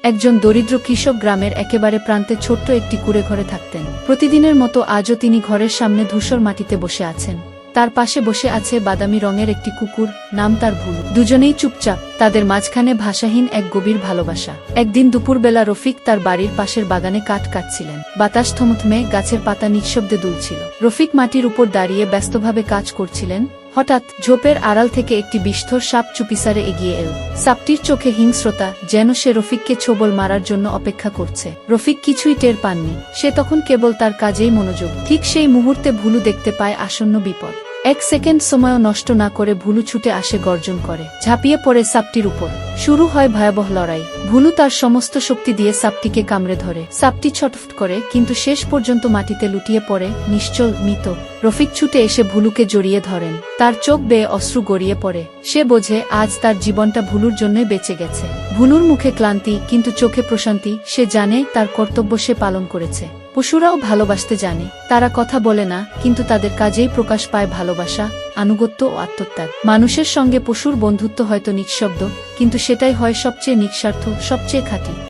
একজন দরিদ্র কৃষক গ্রামের একেবারে প্রান্তে ছোট্ট একটি কুঁড়ে ঘরে থাকতেন। প্রতিদিনের মতো আজও তিনি ঘরের সামনে ধূসর মাটিতে বসে আছেন। তার পাশে বসে আছে বাদামি রঙের একটি কুকুর, নাম তার ভুলু। দুজনেই চুপচাপ, তাদের মাঝখানে ভাষাহীন এক গভীর ভালোবাসা। একদিন দুপুরবেলা রফিক তার বাড়ির পাশের বাগানে কাঠ কাটছিলেন। বাতাস থমথমে, গাছের পাতা নিঃশব্দে দুলছিল। রফিক মাটির উপর দাঁড়িয়ে ব্যস্তভাবে কাজ করছিলেন। হঠাৎ ঝোপের আড়াল থেকে একটি বিষ্ঠর সাপ চুপিসারে এগিয়ে এল। সাপটির চোখে হিংস্রতা, যেন সে রফিককে ছোবল মারার জন্য অপেক্ষা করছে। রফিক কিছুই টের পাননি, সে তখন কেবল তার কাজেই মনোযোগ। ঠিক সেই মুহূর্তে ভুলু দেখতে পায় আসন্ন বিপদ। এক সেকেন্ড সময়ও নষ্ট না করে ভুলু ছুটে আসে, গর্জন করে, ঝাঁপিয়ে পড়ে সাপটির উপর। শুরু হয় ভয়াবহ লড়াই। ভুলু তার সমস্ত শক্তি দিয়ে সাপটিকে কামড়ে ধরে। সাপটি ছটফট করে, কিন্তু শেষ পর্যন্ত মাটিতে লুটিয়ে পড়ে, নিশ্চল, মৃত। রফিক ছুটে এসে ভুলুকে জড়িয়ে ধরেন। তার চোখ বেয়ে অশ্রু গড়িয়ে পড়ে। সে বোঝে আজ তার জীবনটা ভুলুর জন্যই বেঁচে গেছে। ভুলুর মুখে ক্লান্তি, কিন্তু চোখে প্রশান্তি। সে জানে তার কর্তব্য সে পালন করেছে। পশুরাও ভালোবাসতে জানে। তারা কথা বলে না, কিন্তু তাদের কাজেই প্রকাশ পায় ভালোবাসা, আনুগত্য ও আত্মত্যাগ। মানুষের সঙ্গে পশুর বন্ধুত্ব হয়তো নিঃশব্দ, কিন্তু সেটাই হয় সবচেয়ে নিঃস্বার্থ, সবচেয়ে খাঁটি।